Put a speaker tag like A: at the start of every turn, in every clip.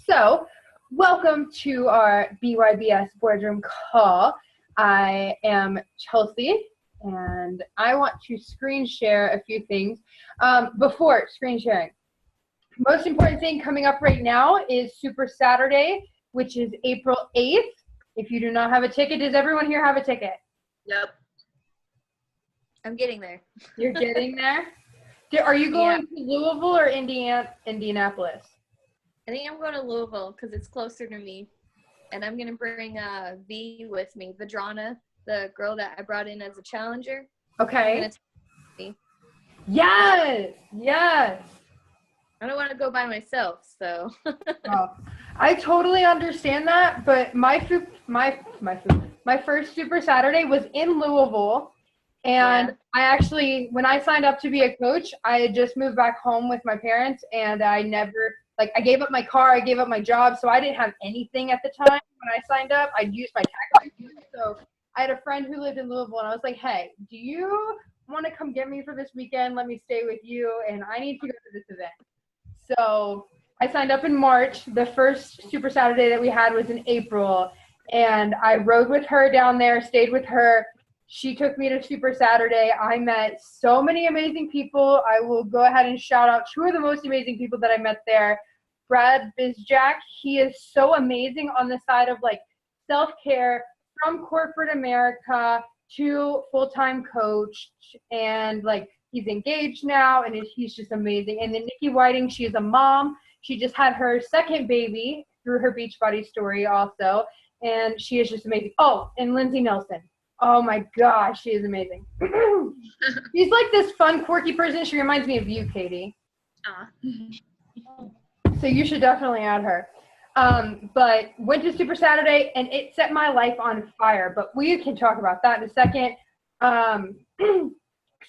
A: So, welcome to our BYBS boardroom call. I am Chelsea, and I want to screen share a few things. Before screen sharing, most important thing coming up right now is Super Saturday, which is April 8th. If you do not have a ticket, does everyone here have a ticket?
B: Yep. I'm getting there.
A: You're getting there? Are you going to Louisville or Indianapolis?
B: I think I'm going to Louisville because it's closer to me. And I'm going to bring V with me, Vadrana, the girl that I brought in as a challenger.
A: Okay. Yes.
B: I don't want to go by myself, so.
A: Oh, I totally understand that, but my first Super Saturday was in Louisville. And I actually, when I signed up to be a coach, I had just moved back home with my parents, and I gave up my car, I gave up my job, so I didn't have anything at the time when I signed up. I used my tax. So I had a friend who lived in Louisville, and I was like, hey, do you want to come get me for this weekend? Let me stay with you, and I need to go to this event. So I signed up in March. The first Super Saturday that we had was in April, and I rode with her down there, stayed with her. She took me to Super Saturday. I met so many amazing people. I will go ahead and shout out two of the most amazing people that I met there. Brad Bizjack, he is so amazing on the side of like self-care from corporate America to full-time coach, and like he's engaged now, and he's just amazing. And then Nikki Whiting, she is a mom. She just had her second baby through her Beachbody story also, and she is just amazing. Oh, and Lindsay Nelson. Oh my gosh, she is amazing. She's like this fun, quirky person. She reminds me of you, Katie. So you should definitely add her. But went to Super Saturday, and it set my life on fire. But we can talk about that in a second.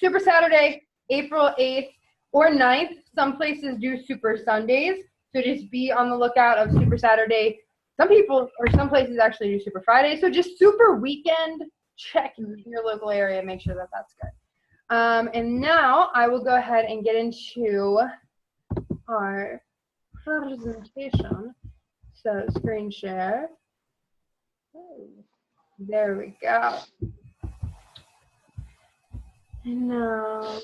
A: Super Saturday, April 8th or 9th. Some places do Super Sundays. So just be on the lookout of Super Saturday. Some places actually do Super Friday. So just Super Weekend. Check in your local area, make sure that that's good. And now I will go ahead and get into our presentation. So screen share. There we go. And now,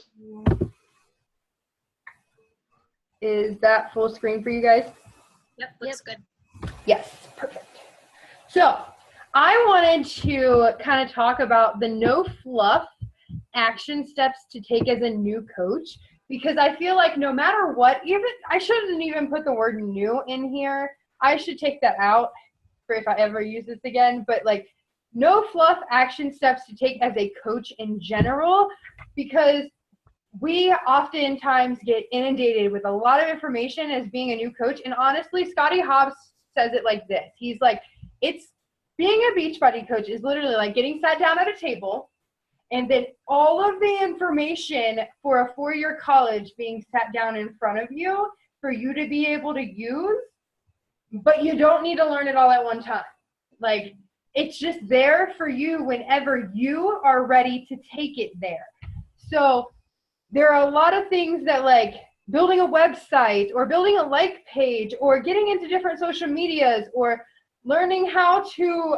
A: is that full screen for you guys?
B: Yep, looks good.
A: Yes, perfect. So I wanted to kind of talk about the no fluff action steps to take as a new coach, because I feel like no matter what, I shouldn't even put the word new in here. I should take that out for if I ever use this again, but like no fluff action steps to take as a coach in general, because we oftentimes get inundated with a lot of information as being a new coach. And honestly, Scotty Hobbs says it like this. He's like, being a Beachbody coach is literally like getting sat down at a table, and then all of the information for a 4-year college being sat down in front of you for you to be able to use, but you don't need to learn it all at one time. Like, it's just there for you whenever you are ready to take it there. So there are a lot of things that, like building a website or building a like page or getting into different social medias or learning how to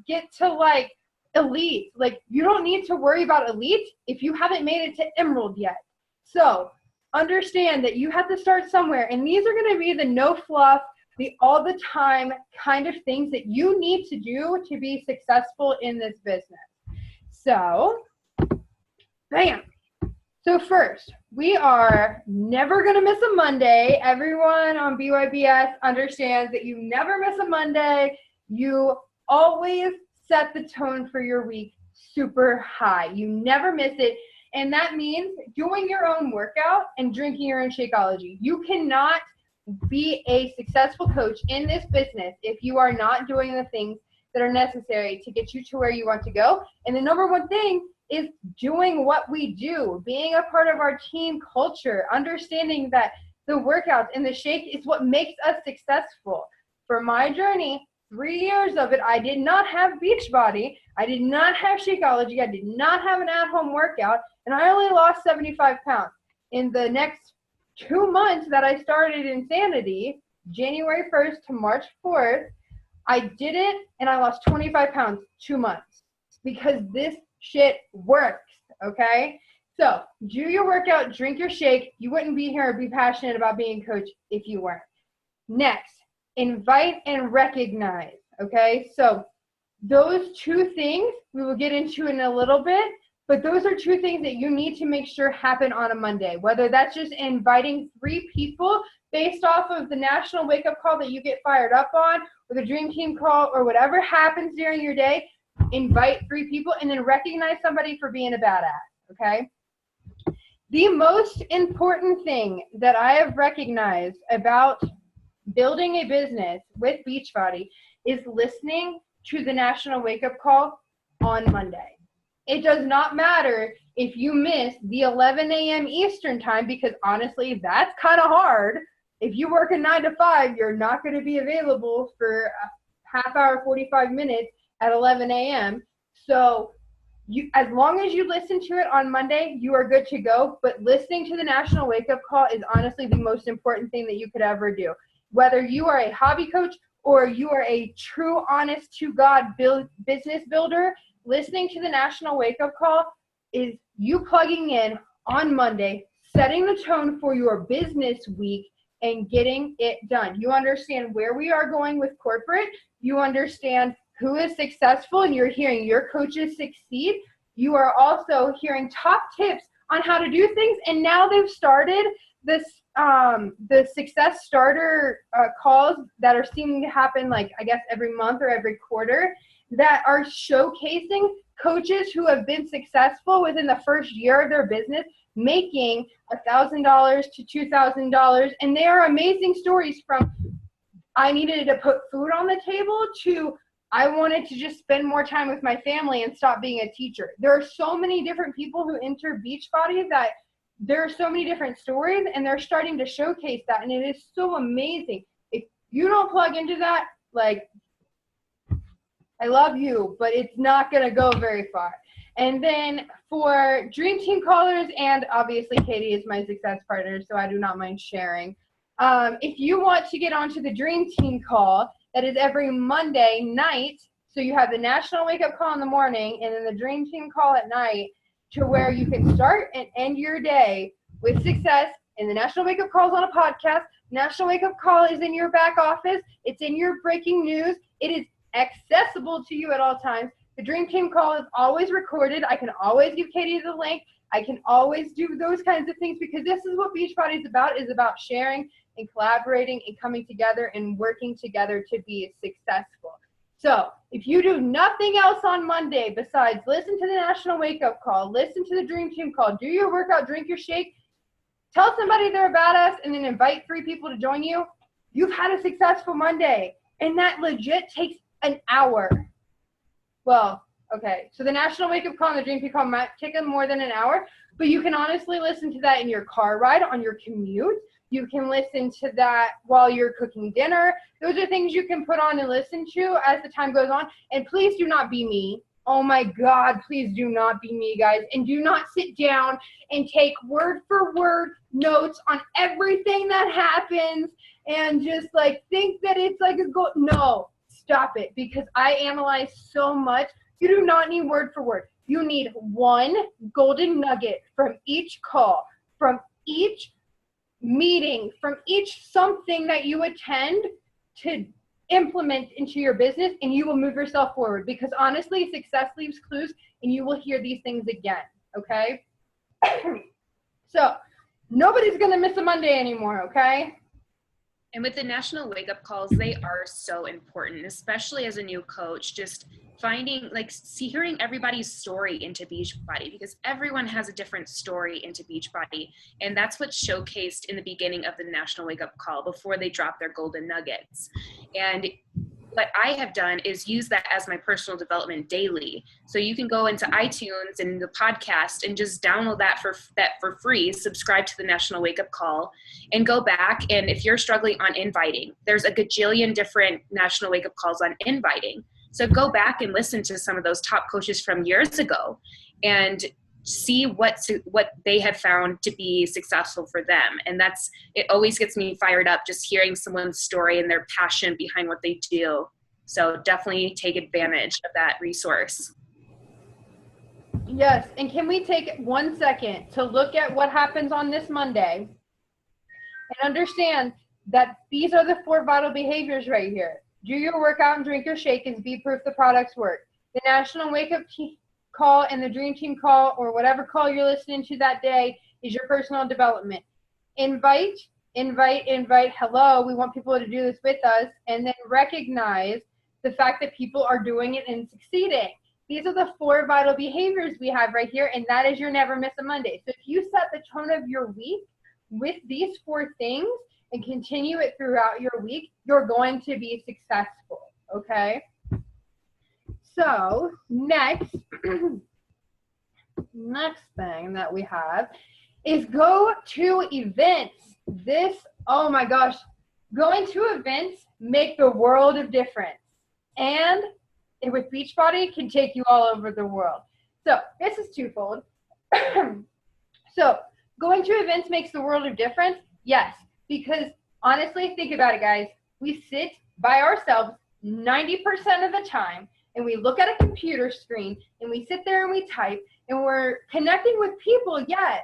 A: get to like elite. Like, you don't need to worry about elite if you haven't made it to emerald yet. So understand that you have to start somewhere, and these are going to be the no fluff, the all the time kind of things that you need to do to be successful in this business. So bam. So first, we are never going to miss a Monday. Everyone on BYBS understands that you never miss a Monday. You always set the tone for your week super high. You never miss it. And that means doing your own workout and drinking your own Shakeology. You cannot be a successful coach in this business if you are not doing the things that are necessary to get you to where you want to go. And the number one thing is doing what we do, being a part of our team culture, understanding that the workouts and the shake is what makes us successful. For my journey, 3 years of it, I did not have Beachbody, I did not have Shakeology, I did not have an at-home workout, and I only lost 75 pounds. In the next 2 months that I started Insanity, January 1st to March 4th, I did it and I lost 25 pounds 2 months because this shit works, okay? So do your workout, drink your shake. You wouldn't be here or be passionate about being a coach if you weren't. Next, invite and recognize, okay? So those two things we will get into in a little bit, but those are two things that you need to make sure happen on a Monday, whether that's just inviting 3 people based off of the national wake-up call that you get fired up on, or the dream team call, or whatever happens during your day. Invite 3 people and then recognize somebody for being a badass, okay? The most important thing that I have recognized about building a business with Beachbody is listening to the national wake-up call on Monday. It does not matter if you miss the 11 a.m. Eastern time, because honestly, that's kind of hard. If you work a 9 to 5, you're not going to be available for a half hour, 45 minutes at 11 a.m. So as long as you listen to it on Monday, you are good to go. But listening to the national wake-up call is honestly the most important thing that you could ever do. Whether you are a hobby coach or you are a true, honest to God business builder, listening to the national wake-up call is you plugging in on Monday, setting the tone for your business week, and getting it done. You understand where we are going with corporate. You understand who is successful, and you're hearing your coaches succeed. You are also hearing top tips on how to do things, and now they've started this the success starter calls that are seeming to happen, like, I guess, every month or every quarter, that are showcasing coaches who have been successful within the first year of their business, making $1,000 to $2,000. And they are amazing stories, from I needed to put food on the table to I wanted to just spend more time with my family and stop being a teacher. There are so many different people who enter Beachbody that there are so many different stories, and they're starting to showcase that. And it is so amazing. If you don't plug into that, like, I love you, but it's not going to go very far. And then for Dream Team callers, and obviously Katie is my success partner, so I do not mind sharing. If you want to get onto the Dream Team call, that is every Monday night. So you have the national wake-up call in the morning and then the Dream Team call at night, to where you can start and end your day with success. And the national wake-up call is on a podcast. National wake-up call is in your back office. It's in your breaking news. It is accessible to you at all times. The Dream Team call is always recorded. I can always give Katie the link. I can always do those kinds of things, because this is what Beachbody is about sharing and collaborating and coming together and working together to be successful. So if you do nothing else on Monday besides listen to the national wake-up call, listen to the Dream Team call, do your workout, drink your shake, tell somebody they're a badass, and then invite 3 people to join you, you've had a successful Monday. And that legit takes an hour. Well, okay, so the national wake-up call and the Dream Team call might take them more than an hour, but you can honestly listen to that in your car ride, on your commute. You can listen to that while you're cooking dinner. Those are things you can put on and listen to as the time goes on. And please do not be me. Oh my God, please do not be me, guys. And do not sit down and take word for word notes on everything that happens and just like think that it's like a goal. No, stop it, because I analyze so much. You do not need word for word. You need one golden nugget from each call, from each meeting, from each something that you attend, to implement into your business, and you will move yourself forward, because honestly, success leaves clues, and you will hear these things again, okay? So nobody's going to miss a Monday anymore, okay?
C: And with the national wake-up calls, they are so important, especially as a new coach, just finding, like, hearing everybody's story into Beachbody, because everyone has a different story into Beachbody. And that's what's showcased in the beginning of the national wake-up call before they drop their golden nuggets. And what I have done is use that as my personal development daily. So you can go into iTunes and the podcast and just download that for free, subscribe to the national wake-up call, and go back. And if you're struggling on inviting, there's a gajillion different national wake-up calls on inviting. So go back and listen to some of those top coaches from years ago and see what they have found to be successful for them. And it always gets me fired up just hearing someone's story and their passion behind what they do. So definitely take advantage of that resource.
A: Yes, and can we take 1 second to look at what happens on this Monday and understand that these are the 4 vital behaviors right here. Do your workout and drink your shake is be proof the products work. The National Wake Up Call and the Dream Team call, or whatever call you're listening to that day, is your personal development. Invite. Hello, we want people to do this with us, and then recognize the fact that people are doing it and succeeding. These are the 4 vital behaviors we have right here, and that is your never miss a Monday. So if you set the tone of your week with these 4 things and continue it throughout your week, you're going to be successful, okay? So next thing that we have is go to events. Oh my gosh, going to events make the world of difference. And with Beachbody can take you all over the world. So this is twofold. So going to events makes the world of difference. Yes, because honestly, think about it, guys. We sit by ourselves 90% of the time, and we look at a computer screen, and we sit there and we type, and we're connecting with people, yes,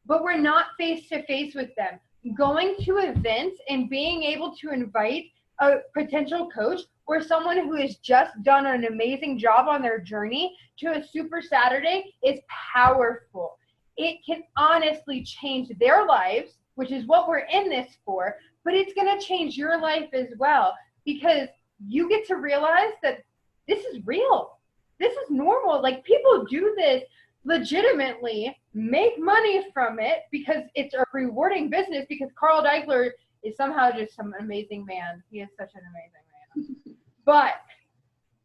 A: but we're not face-to-face with them. Going to events and being able to invite a potential coach or someone who has just done an amazing job on their journey to a Super Saturday is powerful. It can honestly change their lives, which is what we're in this for, but it's going to change your life as well, because you get to realize that this is real. This is normal. Like, people do this legitimately, make money from it because it's a rewarding business, because Carl Deichler is somehow just some amazing man. He is such an amazing man. But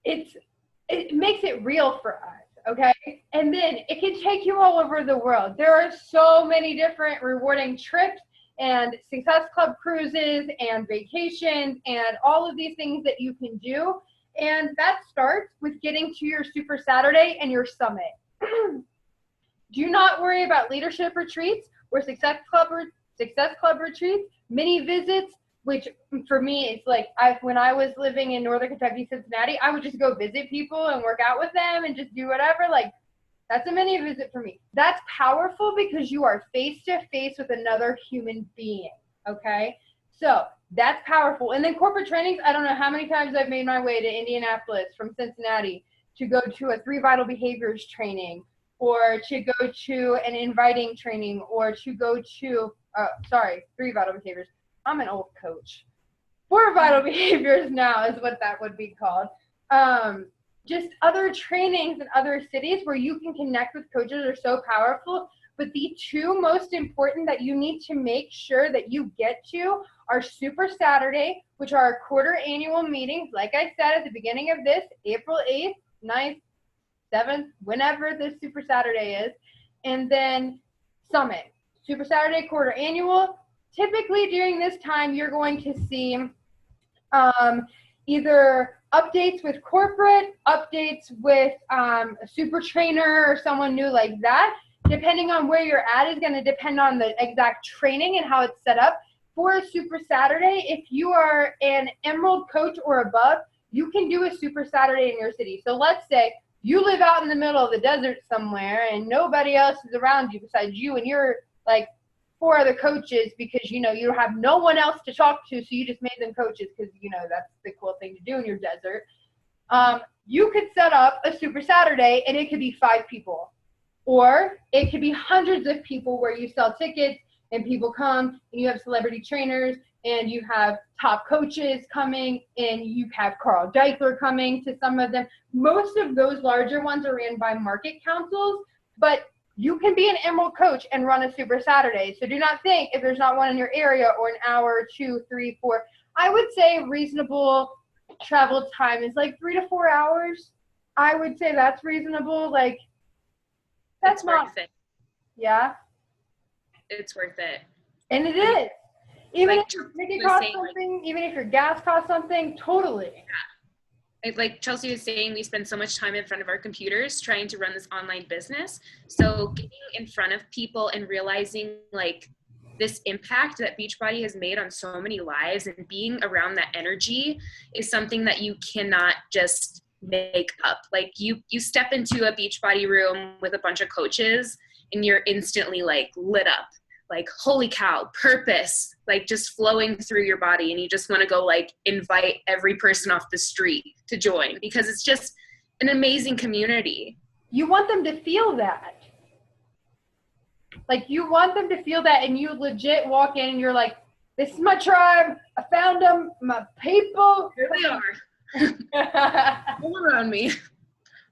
A: it makes it real for us, okay? And then it can take you all over the world. There are so many different rewarding trips and Success Club cruises and vacations and all of these things that you can do. And that starts with getting to your Super Saturday and your summit. Do not worry about leadership retreats or Success Club retreats, mini visits, which for me, it's like when I was living in Northern Kentucky, Cincinnati, I would just go visit people and work out with them and just do whatever. Like, that's a mini visit for me. That's powerful because you are face to face with another human being, okay? So that's powerful. And then corporate trainings, I don't know how many times I've made my way to Indianapolis from Cincinnati to go to a 3 vital behaviors training, or to go to an inviting training, or to go to, 3 vital behaviors. I'm an old coach. 4 vital behaviors now is what that would be called. Just other trainings in other cities where you can connect with coaches are so powerful. But the 2 most important that you need to make sure that you get to are Super Saturday, which are our quarter annual meetings. Like I said at the beginning of this, April 8th, 9th, 7th, whenever this Super Saturday is. And then Summit, Super Saturday quarter annual. Typically during this time, you're going to see either updates with corporate, updates with a super trainer or someone new like that. Depending on where you're at is going to depend on the exact training and how it's set up. For a Super Saturday, if you are an Emerald coach or above, you can do a Super Saturday in your city. So let's say you live out in the middle of the desert somewhere and nobody else is around you besides you and you're like 4 other coaches, because you have no one else to talk to, so you just made them coaches because that's the cool thing to do in your desert. You could set up a Super Saturday and it could be 5 people, or it could be hundreds of people where you sell tickets and people come and you have celebrity trainers and you have top coaches coming and you have Carl Deichler coming to some of them. Most of those larger ones are ran by market councils, but you can be an Emerald coach and run a Super Saturday. So do not think if there's not one in your area or an hour, 2, 3, 4. I would say reasonable travel time is like 3 to 4 hours. I would say that's reasonable. Like, that's not
C: worth it.
A: Yeah.
C: It's worth it.
A: And it is. Even
C: Like,
A: if your ticket costs something, even if your gas costs something, totally.
C: like Chelsea was saying, we spend so much time in front of our computers trying to run this online business. So getting in front of people and realizing like this impact that Beachbody has made on so many lives, and being around that energy is something that you cannot just make up. Like you step into a Beachbody room with a bunch of coaches and you're instantly like lit up, like, holy cow, purpose, like just flowing through your body. And you just want to go like invite every person off the street to join, because it's just an amazing community.
A: You want them to feel that. Like you want them to feel that, and you legit walk in and you're like, this is my tribe. I found them, my people.
C: Here they are. All around me.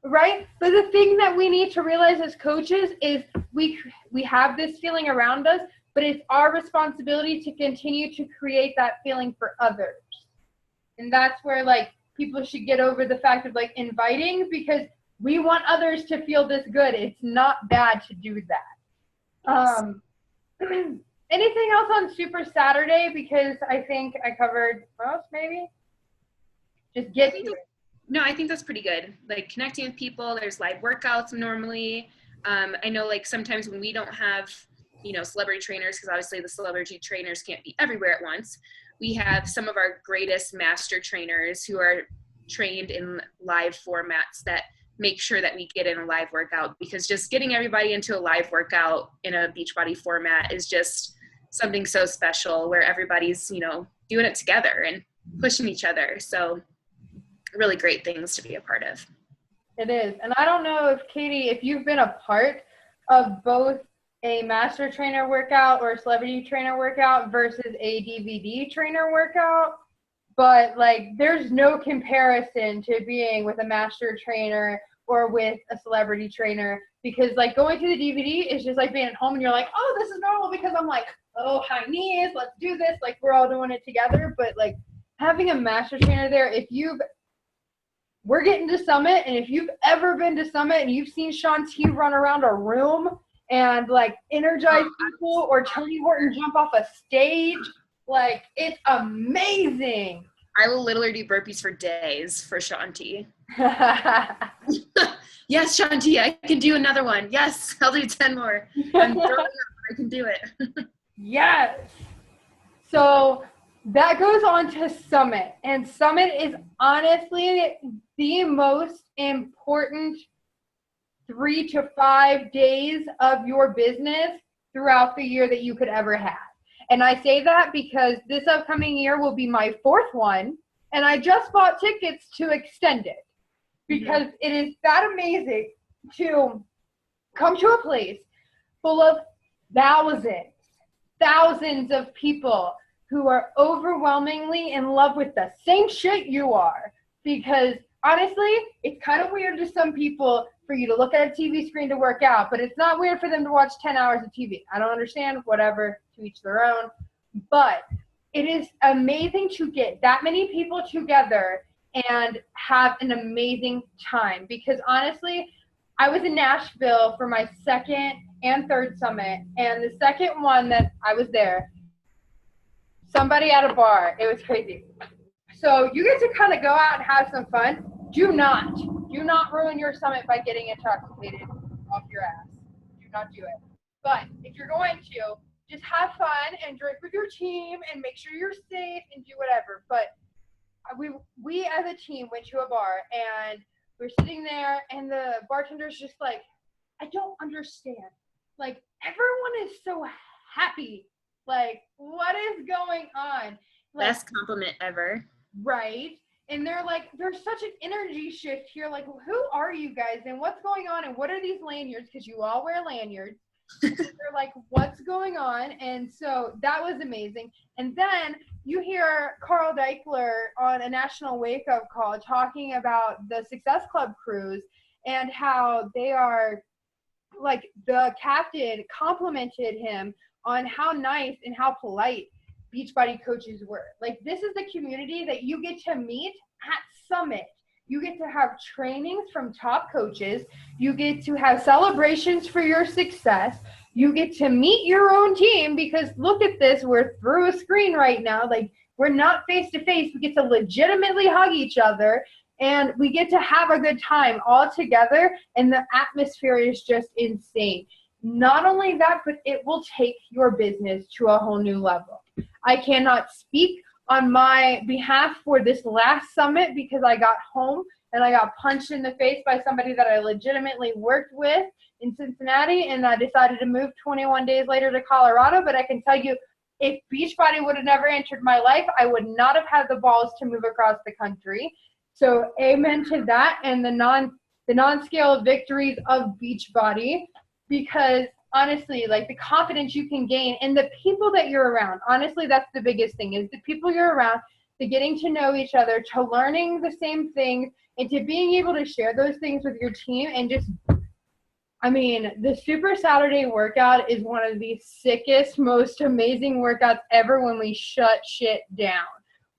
A: Right? But the thing that we need to realize as coaches is we have this feeling around us, but it's our responsibility to continue to create that feeling for others. And that's where like people should get over the fact of like inviting, because we want others to feel this good. It's not bad to do that. Anything else on Super Saturday? Because I think I covered most, maybe. Just get to it.
C: No, I think that's pretty good. Like connecting with people, there's live workouts normally. I know like sometimes when we don't have, celebrity trainers, because obviously the celebrity trainers can't be everywhere at once, we have some of our greatest master trainers who are trained in live formats that make sure that we get in a live workout, because just getting everybody into a live workout in a Beachbody format is just something so special, where everybody's, doing it together and pushing each other. So really great things to be a part of.
A: It is. And I don't know if Katie, if you've been a part of both a master trainer workout or a celebrity trainer workout versus a DVD trainer workout, but like there's no comparison to being with a master trainer or with a celebrity trainer, because like going to the DVD is just like being at home and you're like, oh, this is normal because I'm like, oh, high knees, let's do this. Like we're all doing it together. But like having a master trainer there, we're getting to Summit, and if you've ever been to Summit and you've seen Shanti run around a room and like energize people, or Tony Horton jump off a stage, like it's amazing.
C: I will literally do burpees for days for Shanti. Yes, Shanti, I can do another one. Yes, I'll do 10 more. I'm throwing up. I can do it.
A: Yes. So that goes on to Summit, and Summit is honestly the most important 3 to 5 days of your business throughout the year that you could ever have. And I say that because this upcoming year will be my 4th one, and I just bought tickets to extend it, because it is that amazing to come to a place full of thousands of people who are overwhelmingly in love with the same shit you are. Because honestly, it's kind of weird to some people for you to look at a TV screen to work out, but it's not weird for them to watch 10 hours of TV. I don't understand, whatever, to each their own. But it is amazing to get that many people together and have an amazing time. Because honestly, I was in Nashville for my 2nd and 3rd summit, and the 2nd one that I was there, somebody at a bar, it was crazy. So you get to kind of go out and have some fun. Do not ruin your summit by getting intoxicated off your ass. Do not do it. But if you're going to, just have fun and drink with your team and make sure you're safe and do whatever. But we as a team went to a bar, and we're sitting there, and the bartender's just like, I don't understand. Like, everyone is so happy. Like, what is going on? Like,
C: best compliment ever.
A: Right. And they're like, there's such an energy shift here. Like, who are you guys, and what's going on, and what are these lanyards? Because you all wear lanyards. They're like, what's going on? And so that was amazing. And then you hear Carl Deichler on a national wake-up call talking about the Success Club cruise and how they are, like, the captain complimented him on how nice and how polite Beachbody coaches were. Like, this is the community that you get to meet at Summit. You get to have trainings from top coaches. You get to have celebrations for your success. You get to meet your own team, because look at this. We're through a screen right now. Like, we're not face to face. We get to legitimately hug each other. and we get to have a good time all together, and the atmosphere is just insane. Not only that, but it will take your business to a whole new level. I cannot speak on my behalf for this last summit because I got home and I got punched in the face by somebody that I legitimately worked with in Cincinnati, and I decided to move 21 days later to Colorado. But I can tell you, if Beachbody would have never entered my life, I would not have had the balls to move across the country. So amen to that, and the non-scale victories of Beachbody, because honestly, like the confidence you can gain and the people that you're around, honestly, that's the biggest thing, is the people you're around, to getting to know each other, to learning the same things, and to being able to share those things with your team. And just, I mean, the Super Saturday workout is one of the sickest, most amazing workouts ever when we shut shit down.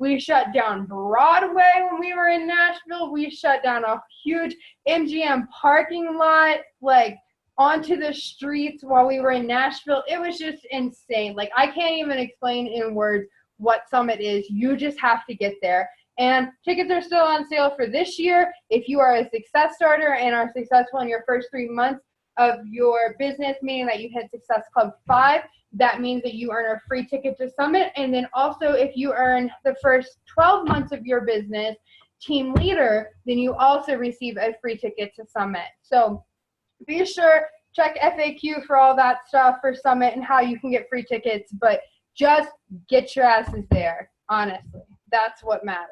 A: We shut down Broadway when we were in Nashville. We shut down a huge MGM parking lot, like onto the streets while we were in Nashville. It was just insane. Like, I can't even explain in words what Summit is. You just have to get there. And tickets are still on sale for this year. If you are a success starter and are successful in your first 3 months of your business, meaning that you hit Success Club 5, that means that you earn a free ticket to Summit. And then also, if you earn the first 12 months of your business team leader, then you also receive a free ticket to Summit. So be sure, check FAQ for all that stuff for Summit and how you can get free tickets, but just get your asses there, honestly. That's what matters.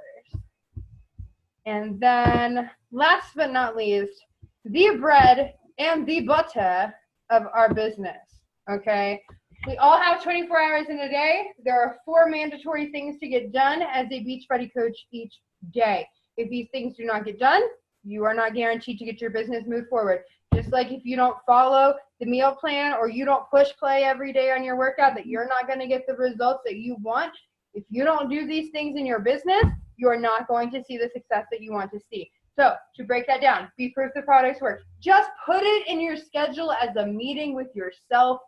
A: And then last but not least, the bread and the butter of our business, okay? We all have 24 hours in a day. There are 4 mandatory things to get done as a Beachbody coach each day. If these things do not get done, you are not guaranteed to get your business moved forward. Just like if you don't follow the meal plan or you don't push play every day on your workout, that you're not going to get the results that you want. If you don't do these things in your business, you're not going to see the success that you want to see. So to break that down, be proof the products work. Just put it in your schedule as a meeting with yourself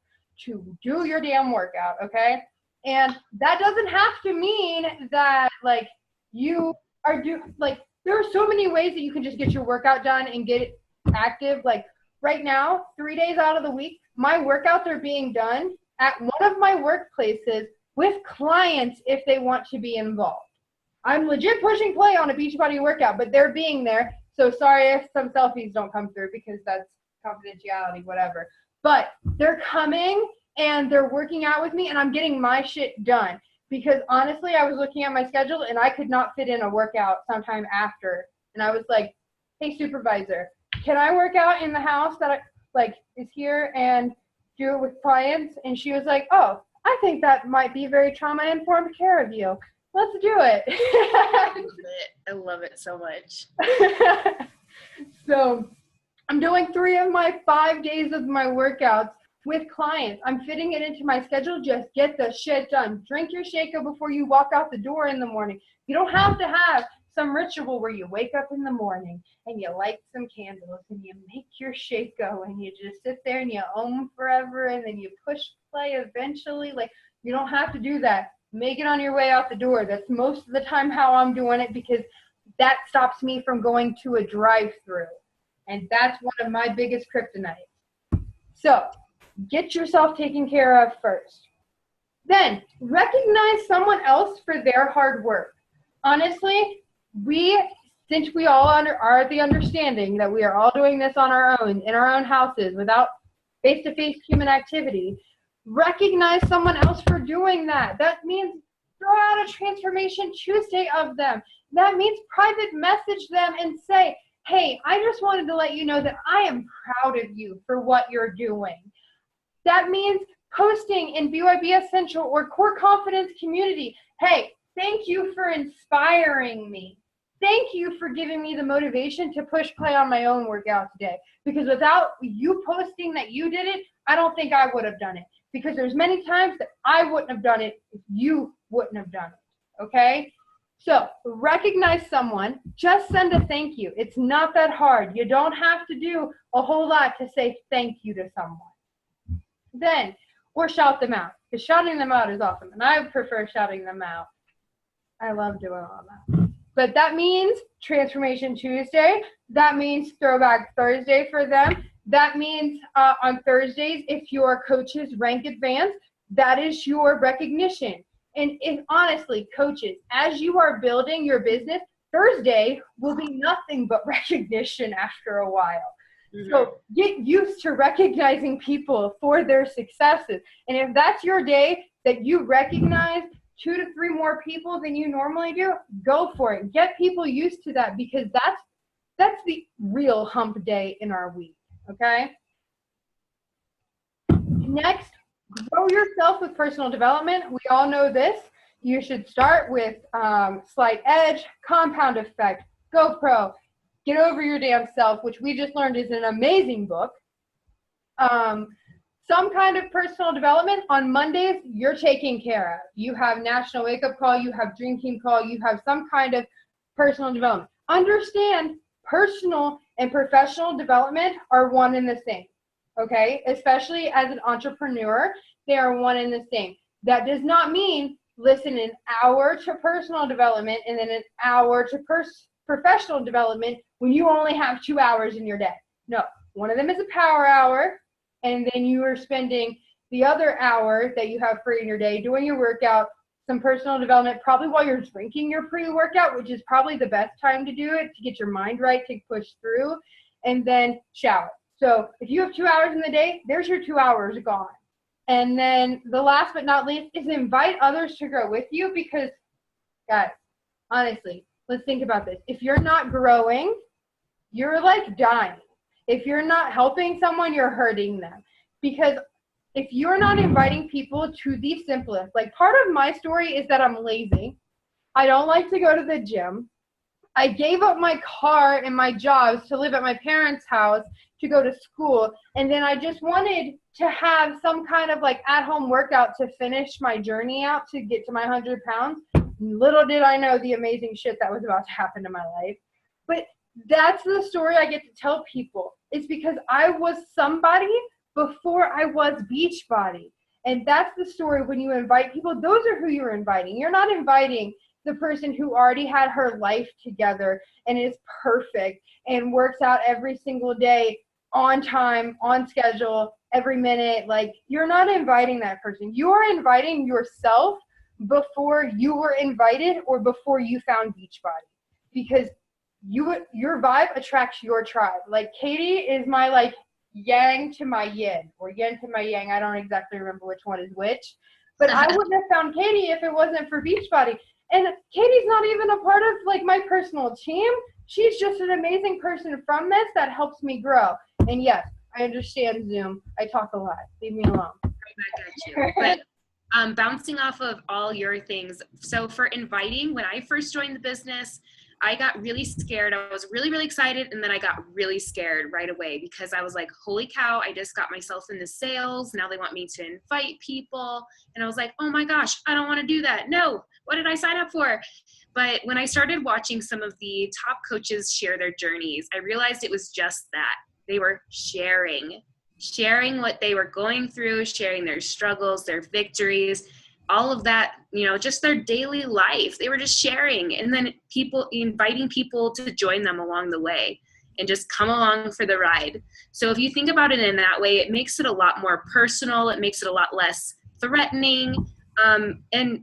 A: to do your damn workout, okay? And that doesn't have to mean that, like, you are there are so many ways that you can just get your workout done and get it active. Like right now, 3 days out of the week, my workouts are being done at one of my workplaces with clients if they want to be involved. I'm legit pushing play on a Beachbody workout, but they're being there. So sorry if some selfies don't come through because that's confidentiality, whatever. But they're coming and they're working out with me, and I'm getting my shit done. Because honestly, I was looking at my schedule and I could not fit in a workout sometime after. And I was like, hey, supervisor, can I work out in the house that is here and do it with clients? And she was like, oh, I think that might be very trauma-informed care of you. Let's do it.
C: I love it so much.
A: So I'm doing 3 of my 5 days of my workouts with clients. I'm fitting it into my schedule. Just get the shit done. Drink your Shaker before you walk out the door in the morning. You don't have to have some ritual where you wake up in the morning and you light some candles and you make your Shaker and you just sit there and you forever and then you push play eventually. Like, you don't have to do that. Make it on your way out the door. That's most of the time how I'm doing it, because that stops me from going to a drive-through. And that's one of my biggest kryptonites. So get yourself taken care of first. Then recognize someone else for their hard work. Honestly, since we all are the understanding that we are all doing this on our own, in our own houses, without face-to-face human activity, recognize someone else for doing that. That means throw out a Transformation Tuesday of them. That means private message them and say, hey, I just wanted to let you know that I am proud of you for what you're doing. That means posting in BYB Essential or Core Confidence community. Hey, thank you for inspiring me. Thank you for giving me the motivation to push play on my own workout today. Because without you posting that you did it, I don't think I would have done it. Because there's many times that I wouldn't have done it if you wouldn't have done it, okay? So recognize someone, just send a thank you. It's not that hard. You don't have to do a whole lot to say thank you to someone. Then, or shout them out, because shouting them out is awesome, and I prefer shouting them out. I love doing all that. But that means Transformation Tuesday. That means Throwback Thursday for them. That means on Thursdays, if your coaches rank advanced, that is your recognition. And if honestly, coaches, as you are building your business, Thursday will be nothing but recognition after a while. Mm-hmm. So get used to recognizing people for their successes. And if that's your day that you recognize 2 to 3 more people than you normally do, go for it. Get people used to that, because that's the real hump day in our week, okay? Next, grow yourself with personal development. We all know this. You should start with Slight Edge, Compound Effect, GoPro, Get Over Your Damn Self, which we just learned is an amazing book. Some kind of personal development. On Mondays, you're taken care of. You have National Wake Up Call, you have Dream Team Call, you have some kind of personal development. Understand, personal and professional development are one and the same, okay? Especially as an entrepreneur, they are one and the same. That does not mean listen an hour to personal development and then an hour to professional development when you only have 2 hours in your day. No, one of them is a power hour, and then you are spending the other hour that you have free in your day doing your workout, some personal development, probably while you're drinking your pre-workout, which is probably the best time to do it to get your mind right, to push through, and then shower. So if you have 2 hours in the day, there's your 2 hours gone. And then the last but not least is invite others to grow with you, because, guys, honestly, let's think about this. If you're not growing, you're like dying. If you're not helping someone, you're hurting them. Because if you're not inviting people to the simplest, like part of my story is that I'm lazy. I don't like to go to the gym. I gave up my car and my jobs to live at my parents' house to go to school. And then I just wanted to have some kind of like at-home workout to finish my journey out to get to my 100 pounds. Little did I know the amazing shit that was about to happen to my life. But that's the story I get to tell people. It's because I was somebody before I was Beachbody. And that's the story when you invite people. Those are who you're inviting. You're not inviting the person who already had her life together and is perfect and works out every single day on time, on schedule, every minute. Like, you're not inviting that person. You are inviting yourself before you were invited or before you found Beachbody. Because your vibe attracts your tribe. Like, Katie is my like yang to my yin, or yin to my yang. I don't exactly remember which one is which. But I wouldn't have found Katie if it wasn't for Beachbody. And Katie's not even a part of like my personal team. She's just an amazing person from this that helps me grow. And yes, I understand Zoom. I talk a lot. Leave me alone.
C: Right back at you. But bouncing off of all your things. So for inviting, when I first joined the business, I got really scared. I was really, really excited. And then I got really scared right away, because I was like, holy cow, I just got myself into sales. Now they want me to invite people. And I was like, oh my gosh, I don't want to do that. No, what did I sign up for? But when I started watching some of the top coaches share their journeys, I realized it was just that. They were sharing what they were going through, sharing their struggles, their victories, all of that, you know, just their daily life. They were just sharing, and then inviting people to join them along the way and just come along for the ride. So if you think about it in that way, it makes it a lot more personal. It makes it a lot less threatening. And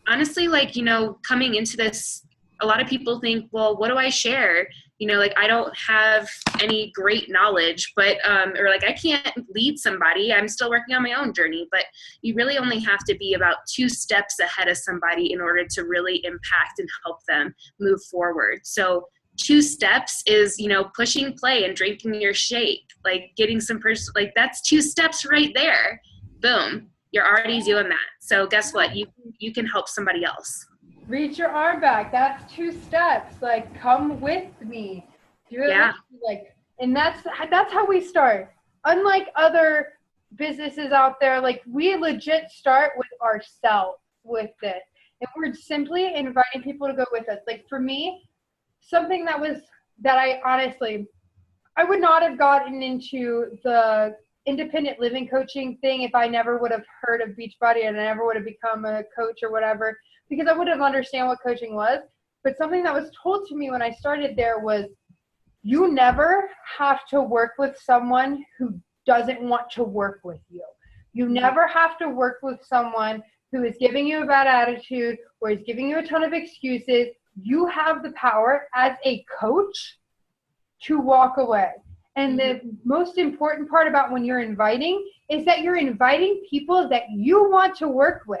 C: honestly, like, you know, coming into this, a lot of people think, well, what do I share? You know, like, I don't have any great knowledge, but, or like, I can't lead somebody. I'm still working on my own journey, but you really only have to be about 2 steps ahead of somebody in order to really impact and help them move forward. So 2 steps is, you know, pushing play and drinking your shake, like getting some like that's 2 steps right there. Boom. You're already doing that. So guess what? You can help somebody else.
A: Reach your arm back. That's 2 steps. Like, come with me. Do it.
C: Yeah.
A: Like, and that's how we start. Unlike other businesses out there, like, we legit start with ourselves with this. And we're simply inviting people to go with us. Like, for me, something that I honestly, I would not have gotten into the independent living coaching thing if I never would have heard of Beachbody and I never would have become a coach or whatever, because I wouldn't have understand what coaching was. but something that was told to me when I started there was, you never have to work with someone who doesn't want to work with you. You never have to work with someone who is giving you a bad attitude or is giving you a ton of excuses. You have the power as a coach to walk away. And the most important part about when you're inviting is that you're inviting people that you want to work with.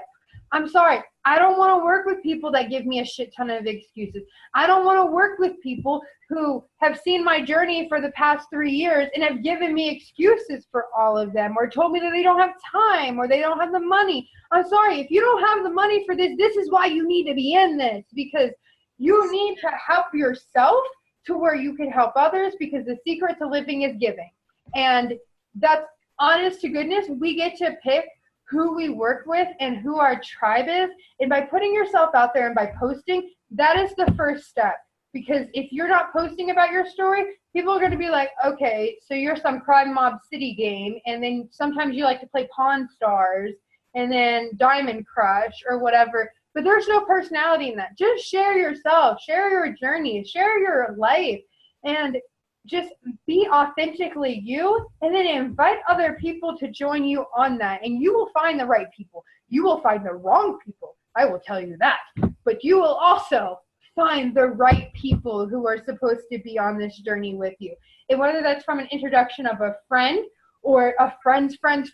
A: I'm sorry, I don't want to work with people that give me a shit ton of excuses. I don't want to work with people who have seen my journey for the past 3 years and have given me excuses for all of them, or told me that they don't have time or they don't have the money. I'm sorry, if you don't have the money for this, this is why you need to be in this, because you need to help yourself to where you can help others, because the secret to living is giving. And that's honest to goodness. We get to pick who we work with and who our tribe is. And by putting yourself out there and by posting, that is the first step. Because if you're not posting about your story, people are going to be like, okay, so you're some crime mob city game. And then sometimes you like to play Pawn Stars and then Diamond Crush or whatever. But there's no personality in that. Just share yourself, share your journey, share your life, and just be authentically you, and then invite other people to join you on that. And you will find the right people. You will find the wrong people. I will tell you that. But you will also find the right people who are supposed to be on this journey with you. And whether that's from an introduction of a friend, or a friend's friends,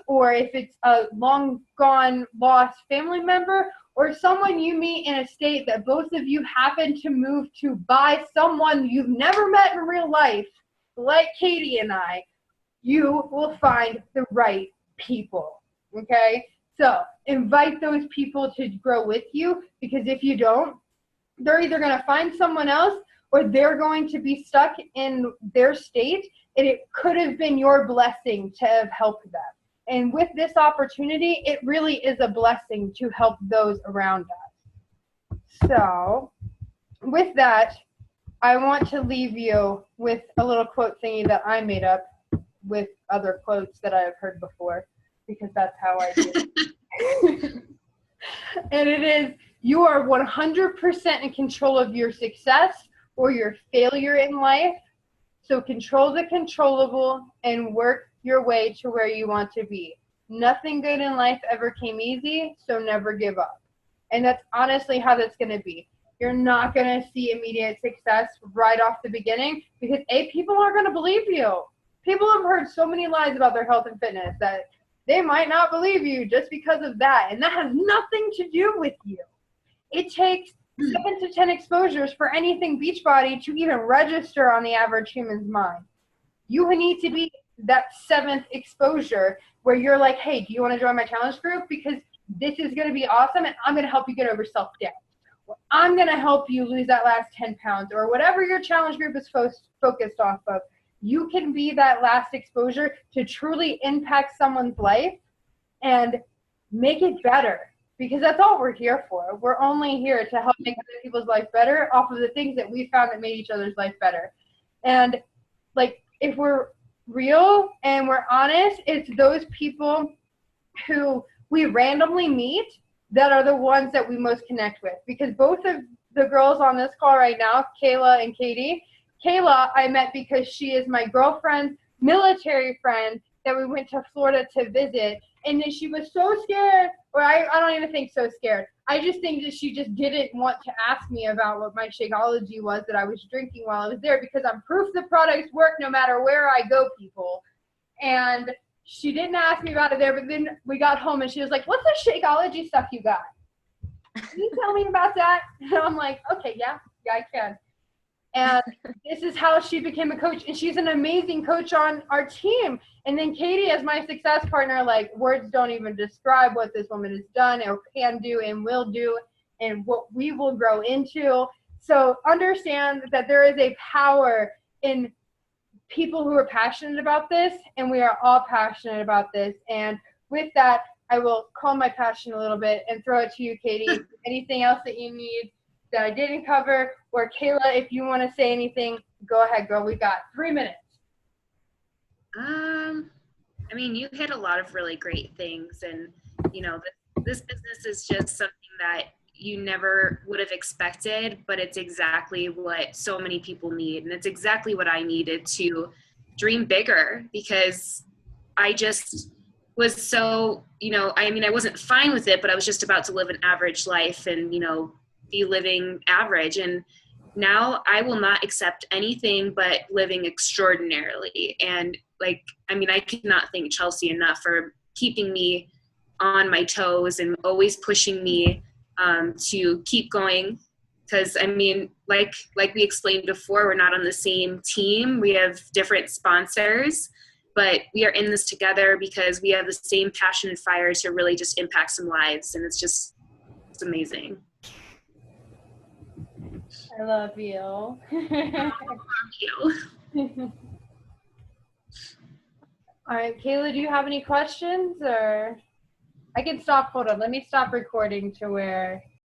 A: or if it's a long gone lost family member, or someone you meet in a state that both of you happen to move to by someone you've never met in real life, like Katie and I, you will find the right people, okay? So invite those people to grow with you, because if you don't, they're either going to find someone else or they're going to be stuck in their state, and it could have been your blessing to have helped them. And with this opportunity, it really is a blessing to help those around us. So with that, I want to leave you with a little quote thingy that I made up with other quotes that I've heard before, because that's how I do. And it is, you are 100% in control of your success or your failure in life. So control the controllable and work your way to where you want to be. Nothing good in life ever came easy, so never give up. And that's honestly how that's going to be. You're not going to see immediate success right off the beginning, because people aren't going to believe you. People have heard so many lies about their health and fitness that they might not believe you just because of that. And that has nothing to do with you. It takes 7 to 10 exposures for anything Beachbody to even register on the average human's mind. You need to be that 7th exposure where you're like, hey, do you want to join my challenge group? Because this is going to be awesome, and I'm going to help you get over self-doubt. I'm going to help you lose that last 10 pounds, or whatever your challenge group is focused off of. You can be that last exposure to truly impact someone's life and make it better. Because that's all we're here for. We're only here to help make other people's life better off of the things that we found that made each other's life better. And like, if we're real and we're honest, it's those people who we randomly meet that are the ones that we most connect with. Because both of the girls on this call right now, Kayla and Katie, Kayla I met because she is my girlfriend's military friend that we went to Florida to visit. And then she was so scared, or I don't even think so scared. I just think that she just didn't want to ask me about what my Shakeology was that I was drinking while I was there, because I'm proof the products work no matter where I go, people. And she didn't ask me about it there, but then we got home and she was like, what's the Shakeology stuff you got? Can you tell me about that? And I'm like, okay, yeah, I can. And this is how she became a coach, and she's an amazing coach on our team. And then Katie, as my success partner, like, words don't even describe what this woman has done or can do and will do and what we will grow into. So understand that there is a power in people who are passionate about this, and we are all passionate about this. And with that, I will calm my passion a little bit and throw it to you, Katie. Anything else that you need that I didn't cover? Or Kayla, if you want to say anything, go ahead, girl. We've got 3 minutes.
C: I mean, you hit a lot of really great things, and you know, this business is just something that you never would have expected, but it's exactly what so many people need. And it's exactly what I needed to dream bigger, because I just was so, I mean, I wasn't fine with it, but I was just about to live an average life and, be living average. And now I will not accept anything but living extraordinarily. And like, I mean, I cannot thank Chelsea enough for keeping me on my toes and always pushing me to keep going. Because I mean, like we explained before, we're not on the same team. We have different sponsors, but we are in this together because we have the same passion and fire to really just impact some lives. And it's amazing.
A: I love you.
C: Thank you.
A: All right, Kayla, do you have any questions, or I can stop? Hold on, let me stop recording to where